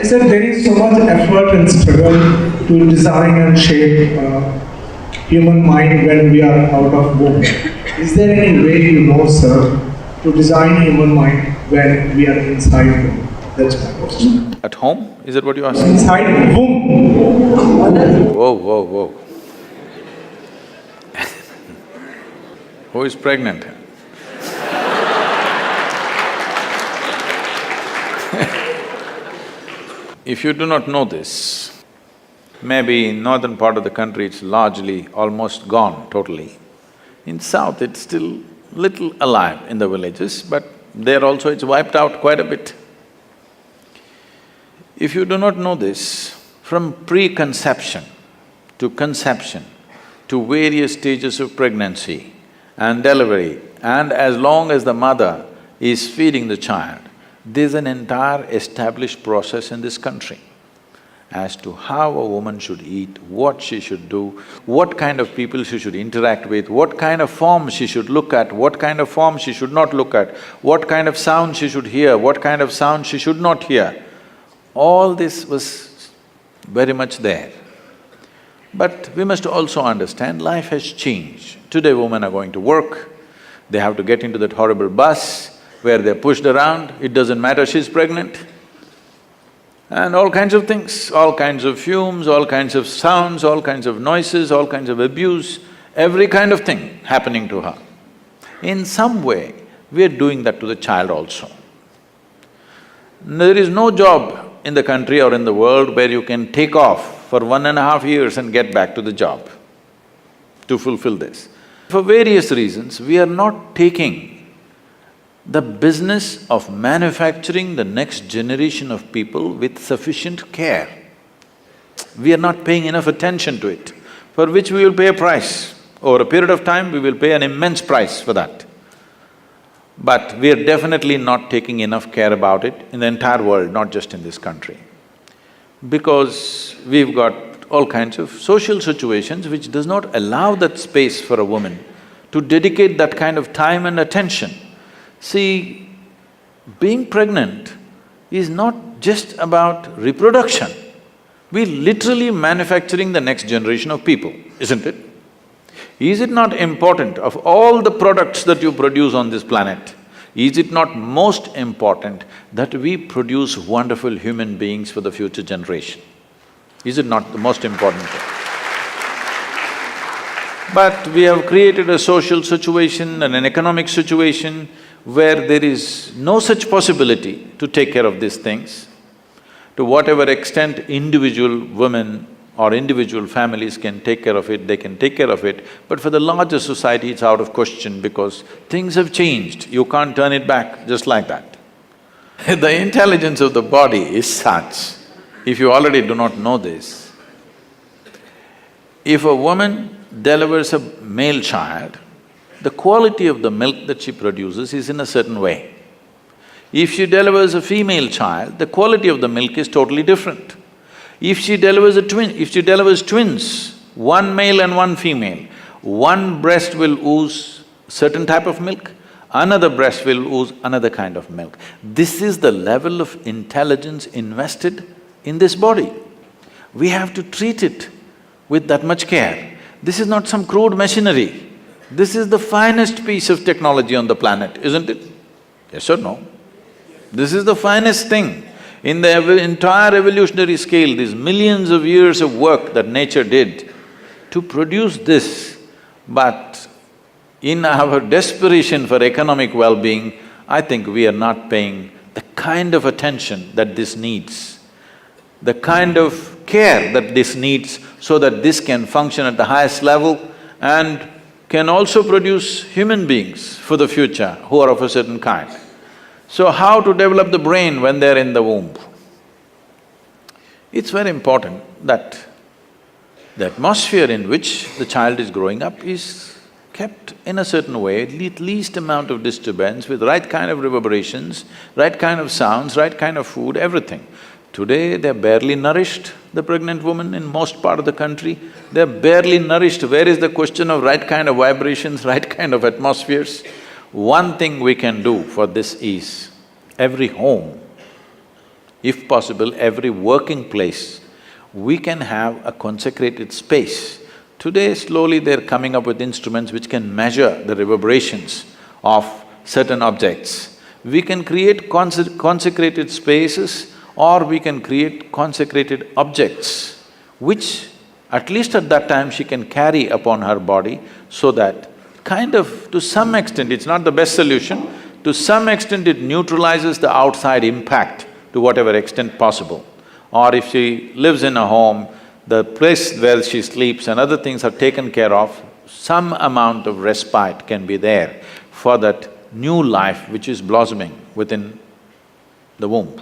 I said there is so much effort and struggle to design and shape human mind when we are out of womb. Is there any way you know, sir, to design human mind when we are inside womb? That's my question. At home? Is that what you asked? Inside womb. Whoa, whoa, whoa. Who is pregnant? If you do not know this, maybe in northern part of the country it's largely almost gone totally. In south it's still little alive in the villages, but there also it's wiped out quite a bit. If you do not know this, from preconception to conception to various stages of pregnancy and delivery, and as long as the mother is feeding the child, there's an entire established process in this country as to how a woman should eat, what she should do, what kind of people she should interact with, what kind of form she should look at, what kind of form she should not look at, what kind of sound she should hear, what kind of sound she should not hear. All this was very much there. But we must also understand life has changed. Today women are going to work, they have to get into that horrible bus where they're pushed around, it doesn't matter she's pregnant. And all kinds of things, all kinds of fumes, all kinds of sounds, all kinds of noises, all kinds of abuse, every kind of thing happening to her. In some way, we are doing that to the child also. There is no job in the country or in the world where you can take off for 1.5 years and get back to the job to fulfill this. For various reasons, we are not taking the business of manufacturing the next generation of people with sufficient care. We are not paying enough attention to it, for which we will pay a price. Over a period of time, we will pay an immense price for that. But we are definitely not taking enough care about it in the entire world, not just in this country. Because we've got all kinds of social situations which does not allow that space for a woman to dedicate that kind of time and attention. See, being pregnant is not just about reproduction. We're literally manufacturing the next generation of people, isn't it? Is it not important, of all the products that you produce on this planet, is it not most important that we produce wonderful human beings for the future generation? Is it not the most important thing? But we have created a social situation and an economic situation where there is no such possibility to take care of these things. To whatever extent individual women or individual families can take care of it, they can take care of it, but for the larger society it's out of question because things have changed, you can't turn it back just like that. The intelligence of the body is such, if you already do not know this, if a woman delivers a male child, the quality of the milk that she produces is in a certain way. If she delivers a female child, the quality of the milk is totally different. If she delivers twins, one male and one female, one breast will ooze certain type of milk, another breast will ooze another kind of milk. This is the level of intelligence invested in this body. We have to treat it with that much care. This is not some crude machinery. This is the finest piece of technology on the planet, isn't it? Yes or no? This is the finest thing. In the entire evolutionary scale, these millions of years of work that nature did to produce this, but in our desperation for economic well-being, I think we are not paying the kind of attention that this needs, the kind of care that this needs so that this can function at the highest level and can also produce human beings for the future who are of a certain kind. So how to develop the brain when they're in the womb? It's very important that the atmosphere in which the child is growing up is kept in a certain way, least amount of disturbance, with right kind of reverberations, right kind of sounds, right kind of food, everything. Today, they're barely nourished, the pregnant woman in most part of the country, they're barely nourished. Where is the question of right kind of vibrations, right kind of atmospheres? One thing we can do for this is, every home if possible, every working place, we can have a consecrated space. Today, slowly they're coming up with instruments which can measure the reverberations of certain objects. We can create consecrated spaces, or we can create consecrated objects, which at least at that time she can carry upon her body, so that kind of, to some extent, it's not the best solution, to some extent it neutralizes the outside impact to whatever extent possible. Or if she lives in a home, the place where she sleeps and other things are taken care of, some amount of respite can be there for that new life which is blossoming within the womb.